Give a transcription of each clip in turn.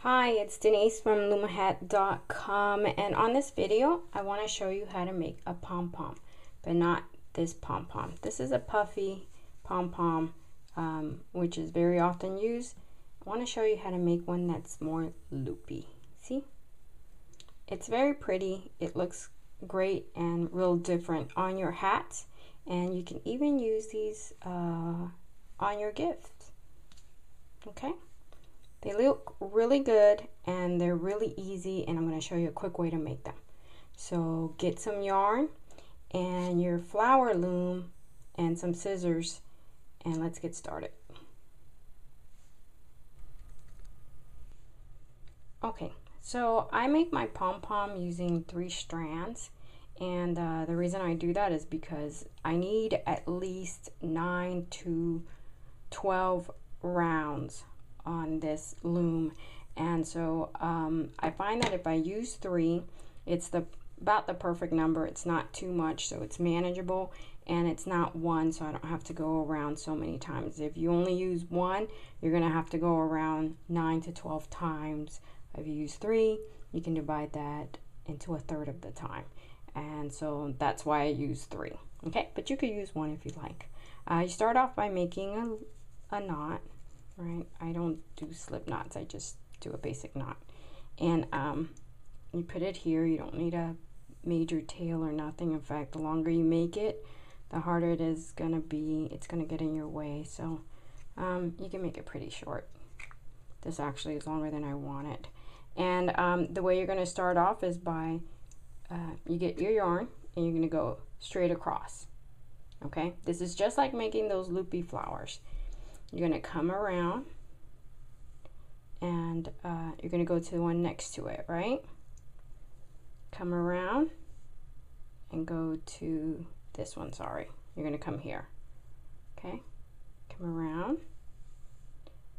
Hi, it's Denise from loomhat.com, and on this video I want to show you how to make a pom-pom, but not this pom-pom. This is a puffy pom-pom, which is very often used. I want to show you how to make one that's more loopy. See? It's very pretty. It looks great and real different on your hats, and you can even use these on your gift. Okay? They look really good and they're really easy, and I'm going to show you a quick way to make them. So get some yarn and your flower loom and some scissors, and let's get started. Okay, so I make my pom-pom using 3 strands, and the reason I do that is because I need at least 9 to 12 rounds on this loom, and so I find that if I use 3, it's about the perfect number. It's not too much, so it's manageable, and it's not 1, so I don't have to go around so many times. If you only use 1, you're gonna have to go around 9 to 12 times. If you use 3, you can divide that into 1/3 of the time, and so that's why I use 3. Okay, but you could use 1 if you like. You start off by making a knot. Right, I don't do slip knots, I just do a basic knot, and you put it here. You don't need a major tail or nothing. In fact, the longer you make it, the harder it is gonna be. It's gonna get in your way, so you can make it pretty short. This actually is longer than I want it. And the way you're gonna start off is by you get your yarn and you're gonna go straight across. Okay, this is just like making those loopy flowers. You're going to come around and you're going to go to the one next to it, right? Come around and go to this one, sorry. You're going to come here, okay? Come around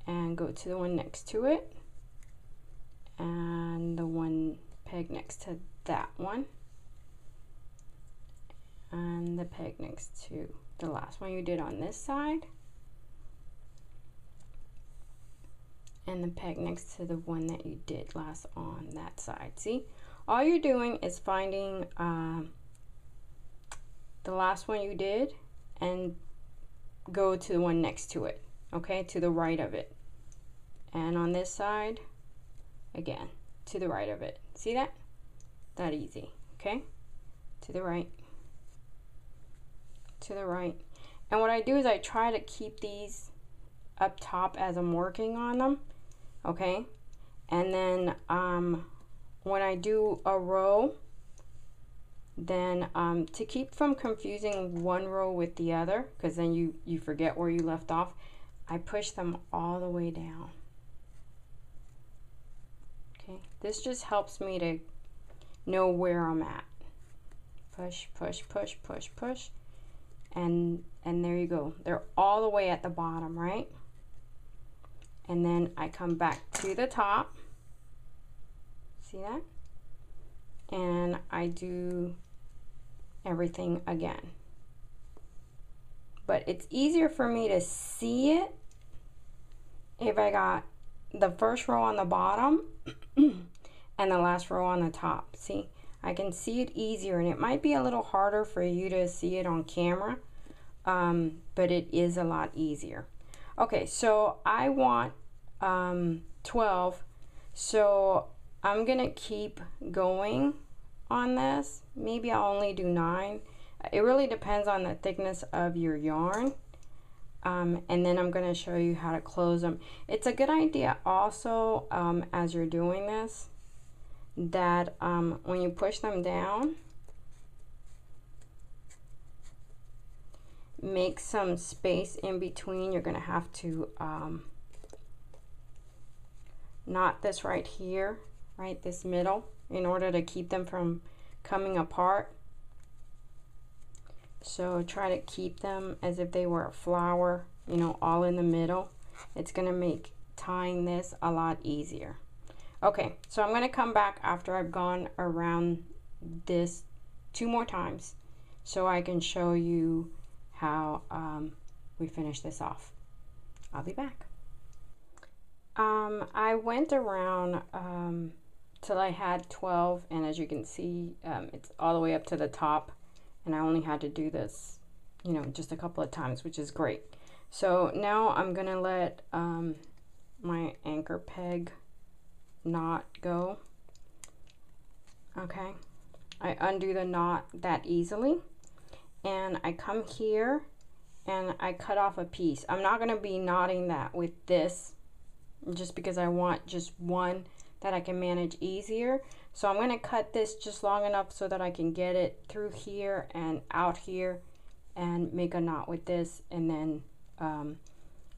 and go to the one next to it and the one peg next to that one and the peg next to the last one you did on this side, and the peg next to the one that you did last on that side. See, all you're doing is finding the last one you did and go to the one next to it, okay, to the right of it, and on this side again to the right of it. See that? That easy. Okay, to the right, to the right. And what I do is I try to keep these up top as I'm working on them, okay? And then when I do a row, then to keep from confusing one row with the other, because then you forget where you left off, I push them all the way down. Okay, this just helps me to know where I'm at. Push, push, push, push, push, and there you go. They're all the way at the bottom, right? And then I come back to the top, see that? And I do everything again. But it's easier for me to see it if I got the first row on the bottom and the last row on the top. See, I can see it easier, and it might be a little harder for you to see it on camera, but it is a lot easier. Okay, so I want 12, so I'm gonna keep going on this. Maybe I'll only do 9. It really depends on the thickness of your yarn, and then I'm gonna show you how to close them. It's a good idea also, as you're doing this, that when you push them down, make some space in between. You're gonna have to knot this right here, right, this middle, in order to keep them from coming apart. So try to keep them as if they were a flower, you know, all in the middle. It's gonna make tying this a lot easier. Okay, so I'm gonna come back after I've gone around this 2 more times so I can show you how we finish this off. I'll be back. I went around till I had 12, and as you can see, it's all the way up to the top, and I only had to do this, you know, just a couple of times, which is great. So now I'm gonna let my anchor peg knot go. Okay, I undo the knot that easily, and I come here and I cut off a piece. I'm not gonna be knotting that with this, just because I want just one that I can manage easier. So I'm gonna cut this just long enough so that I can get it through here and out here and make a knot with this, and then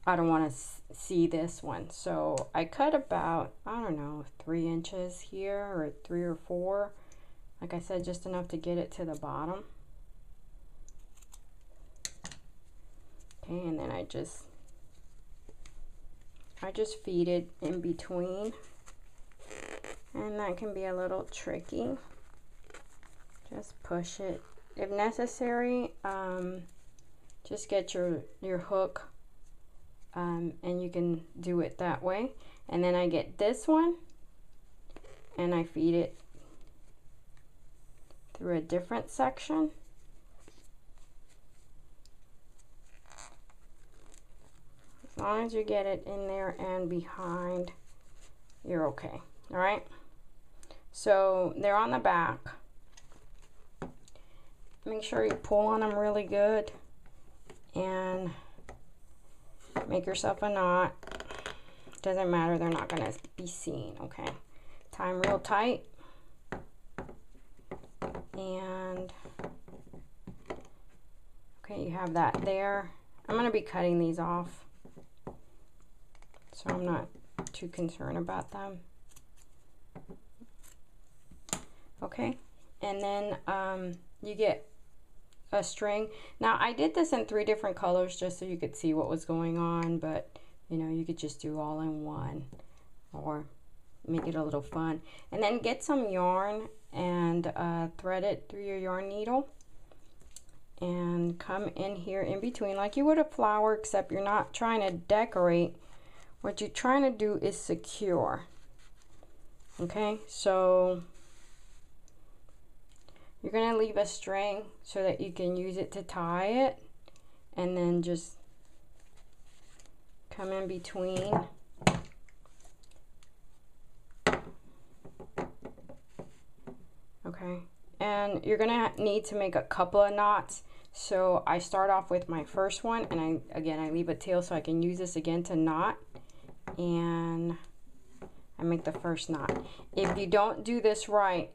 I don't want to see this one. So I cut about, I don't know, 3 inches here, or 3 or 4. Like I said, just enough to get it to the bottom. Okay, and then I just feed it in between, and that can be a little tricky. Just push it if necessary. Just get your hook, and you can do it that way. And then I get this one and I feed it through a different section. As long as you get it in there and behind, you're okay. All right, so they're on the back. Make sure you pull on them really good and make yourself a knot. Doesn't matter, they're not gonna be seen. Okay, tie them real tight, and okay, you have that there. I'm gonna be cutting these off, so I'm not too concerned about them. Okay, and then you get a string. Now I did this in 3 different colors just so you could see what was going on, but you know, you could just do all in one or make it a little fun. And then get some yarn and thread it through your yarn needle and come in here in between like you would a flower, except you're not trying to decorate. What you're trying to do is secure. Okay, so you're gonna leave a string so that you can use it to tie it, and then just come in between. Okay, and you're gonna need to make a couple of knots. So I start off with my first one, and I leave a tail so I can use this again to knot, and I make the first knot. If you don't do this right,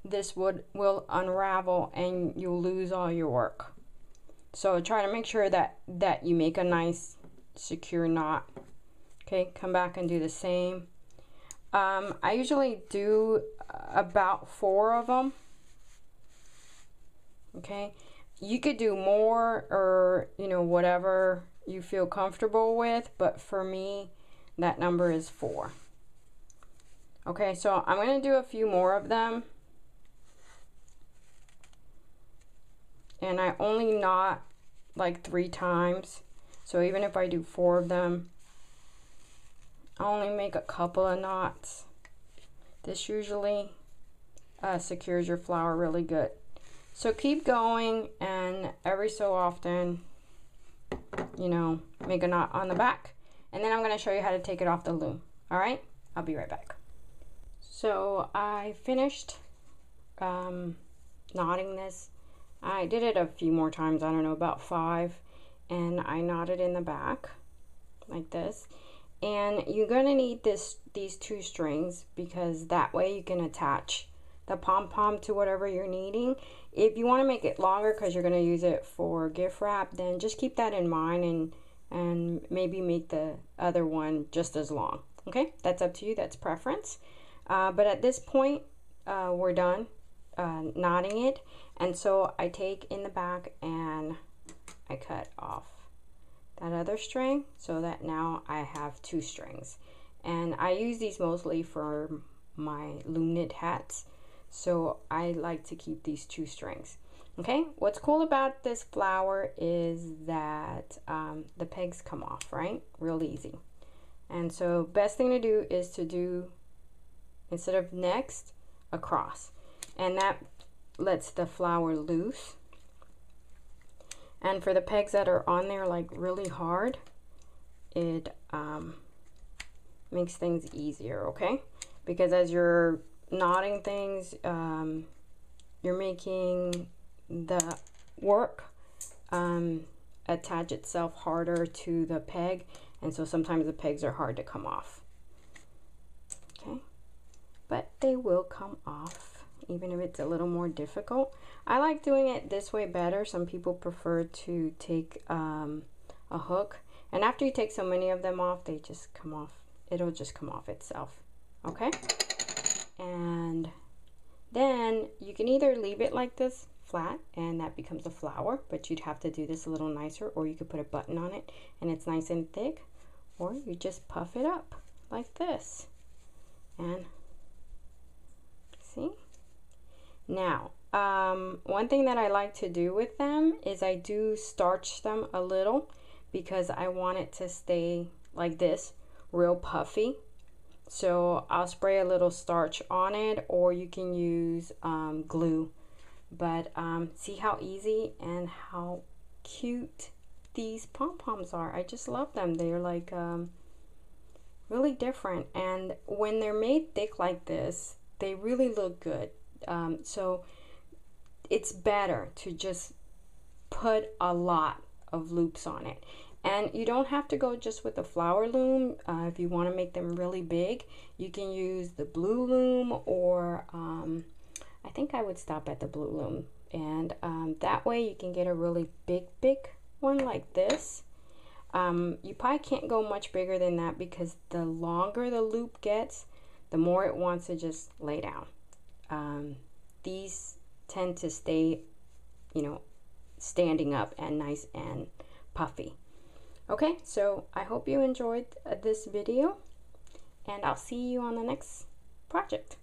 this will unravel and you'll lose all your work. So try to make sure that you make a nice secure knot. Okay, come back and do the same. I usually do about 4 of them. Okay, you could do more, or you know, whatever you feel comfortable with, but for me that number is 4. Okay, so I'm going to do a few more of them. And I only knot like 3 times. So even if I do 4 of them, I only make a couple of knots. This usually secures your flower really good. So keep going, and every so often, you know, make a knot on the back. And then I'm going to show you how to take it off the loom. All right, I'll be right back. So I finished knotting this. I did it a few more times, I don't know, about 5, and I knotted in the back like this. And you're going to need these 2 strings, because that way you can attach the pom-pom to whatever you're needing. If you want to make it longer because you're going to use it for gift wrap, then just keep that in mind, and maybe make the other one just as long. Okay, that's up to you, that's preference. But at this point, we're done knotting it, and so I take in the back and I cut off that other string so that now I have 2 strings. And I use these mostly for my loom knit hats, so I like to keep these 2 strings. Okay, what's cool about this flower is that the pegs come off, right? Real easy. And so best thing to do is to do, instead of next, across, and that lets the flower loose. And for the pegs that are on there like really hard, it makes things easier, okay? Because as you're knotting things, you're making the work attach itself harder to the peg, and so sometimes the pegs are hard to come off. Okay, but they will come off even if it's a little more difficult. I like doing it this way better. Some people prefer to take a hook, and after you take so many of them off, they just come off. It'll just come off itself. Okay, and then you can either leave it like this flat and that becomes a flower, but you'd have to do this a little nicer, or you could put a button on it and it's nice and thick, or you just puff it up like this. And see, now one thing that I like to do with them is I do starch them a little, because I want it to stay like this, real puffy. So I'll spray a little starch on it, or you can use glue. But see how easy and how cute these pom-poms are. I just love them. They're like really different, and when they're made thick like this, they really look good. So it's better to just put a lot of loops on it. And you don't have to go just with the flower loom. If you want to make them really big, you can use the blue loom, or I think I would stop at the blue loom, and that way you can get a really big one like this. You probably can't go much bigger than that, because the longer the loop gets, the more it wants to just lay down. These tend to stay, you know, standing up and nice and puffy. Okay, so I hope you enjoyed this video, and I'll see you on the next project.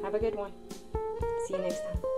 Have a good one. See you next time.